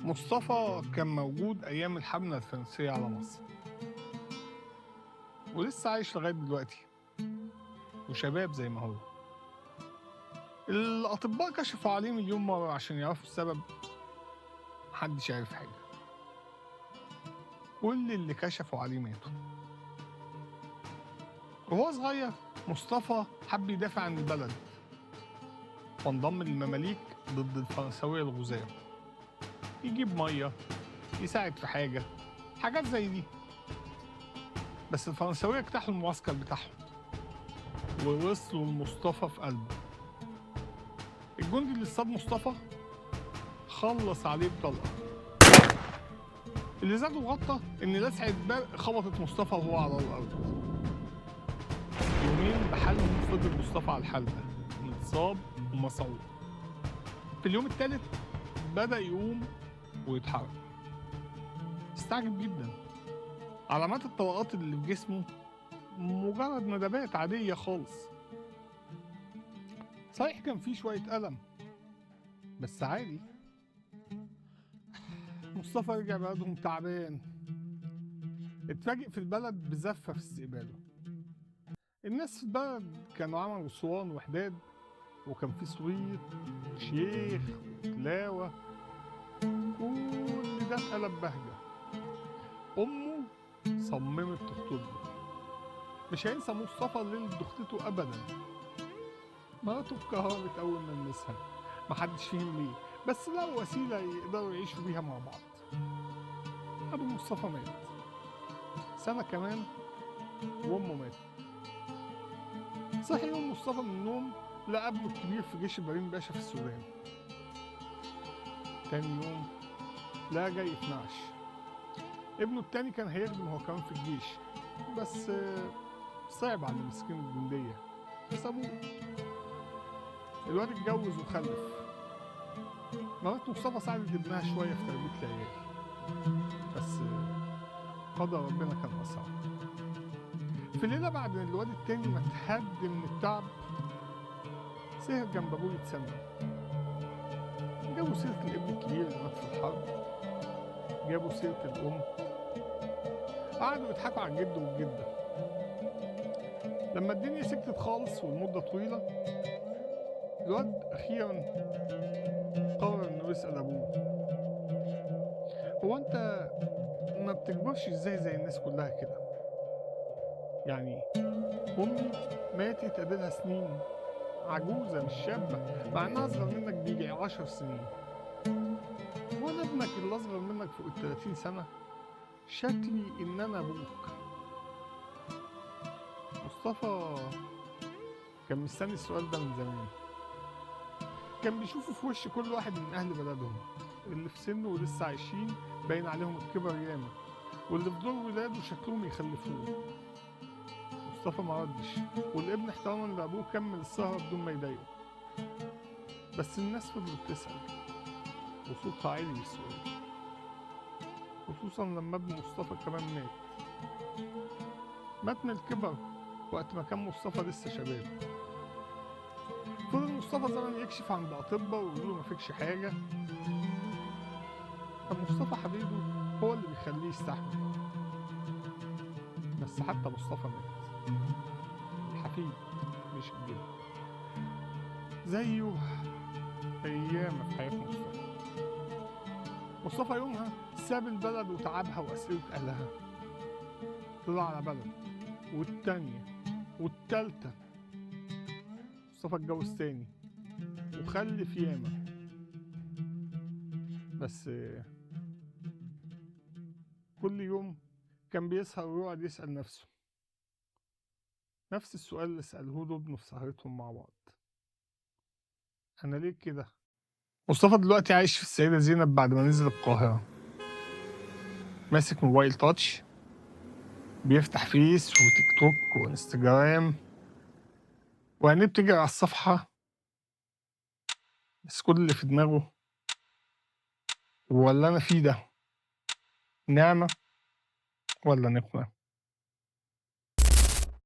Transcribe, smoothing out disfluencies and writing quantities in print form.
مصطفى كان موجود أيام الحملة الفرنسية على مصر، ولسه عايش لغاية دلوقتي وشباب زي ما هو. الأطباء كشفوا عليه مليون مرة عشان يعرفوا السبب، محدش عارف حاجة. كل اللي كشفوا عليه ماتوا. وهو صغير مصطفى حب يدافع عن البلد، وانضم للمماليك ضد الفرنساوية الغزاة، يجيب مية، يساعد في حاجات زي دي. بس الفرنساوية اجتاحوا المعسكر بتاعهم ووصلوا لمصطفى في قلبه. الجندي اللي اصطاد مصطفى خلص عليه بطلقة. اللي زاد وغطى إن لسعة برق خبطت مصطفى وهو على الأرض. يومين بحالهم فضل مصطفى على الحال ده، متصاب ومصعوب. في اليوم الثالث بدأ يقوم ويتحرك. استعجب جدا. علامات الطلقات اللي في جسمه مجرد ندبات عادية خالص. صحيح كان فيه شوية ألم بس عادي. مصطفى رجع بلدهم تعبان. اتفاجئ في البلد بزفة في استقباله. الناس في البلد كانوا عملوا صوان وحداد، وكان في صويت وشيخ وتلاوة. كل ده اتقلب بهجة. أمه صممت تخطب له. مش هينسى مصطفى ليلة دخلته أبدا. مراته اتكهربت أول ما لمسها، محدش فهم ليه، بس لقوا وسيلة يقدروا يعيشوا بيها مع بعض. أبو مصطفى مات. سنة كمان وأمه ماتت. صحي يوم مصطفى من النوم لقى ابنه الكبير في جيش إبراهيم باشا في السودان. تاني يوم لقى جاي يتنعش. ابنه التاني كان هيخدم هو كمان في الجيش، بس صعب على المسكين الجندية فسابوه. الواد اتجوز وخلف. مرات مصطفى ساعدت ابنها شوية في تربية العيال، بس قدر ربنا كان أصعب. في ليلة بعد الواد التاني ما اتهد من التعب، سهر جنب أبوه يتسمم. جابوا سيرة الابن الكبير اللي مات في الحرب، جابوا سيرة الأم، قعدوا يضحكوا على الجد والجدة. لما الدنيا سكتت خالص والمدة طويلة، الواد أخيرا قرر إنه يسأل أبوه: هو أنت ما بتكبرش إزاي زي الناس كلها كده؟ يعني أمي ماتت أديلها سنين، عجوزة مش شابة، مع إنها أصغر منك بيجي 10 سنين. وأنا ابنك اللي أصغر منك فوق 30 سنة، شكلي إن أنا أبوك. مصطفى كان مستني السؤال ده من زمان. كان بيشوفه في وش كل واحد من أهل بلدهم، اللي في سنه ولسه عايشين باين عليهم الكبر ياما، واللي في دور ولاده شكلهم يخلفوه. مصطفى ما ردش، والابن احتراما لأبوه كمل السهرة بدون ما يضايقه. بس الناس فضلت تسأل وصوتها عالي بالسؤال، خصوصا لما ابن مصطفى كمان مات من الكبر وقت ما كان مصطفى لسه شباب. فضل مصطفى زمان يكشف عند أطباء ويقولوا مفيكش حاجة. كان مصطفى حبيبه هو اللي بيخليه يستحمل. بس حتى مصطفى مات، الحفيد مش الجد، زيه أيام في حياة مصطفى. مصطفى يومها ساب البلد وتعبها وأسئلة أهلها، طلع على بلد والتانية والتالتة. مصطفى اتجوز تاني وخلف ياما، بس كل يوم كان بيسهر ويقعد يسأل نفسه نفس السؤال اللي سأله له ابنه في سهرتهم مع بعض: أنا ليه كده؟ مصطفى دلوقتي عايش في السيدة زينب بعد ما نزل القاهرة، ماسك موبايل تاتش، بيفتح فيس وتيك توك وانستجرام، وعينيه بتجري على الصفحة، بس كل اللي في دماغه: ولا أنا فيه ده نعمة ولا نقمة؟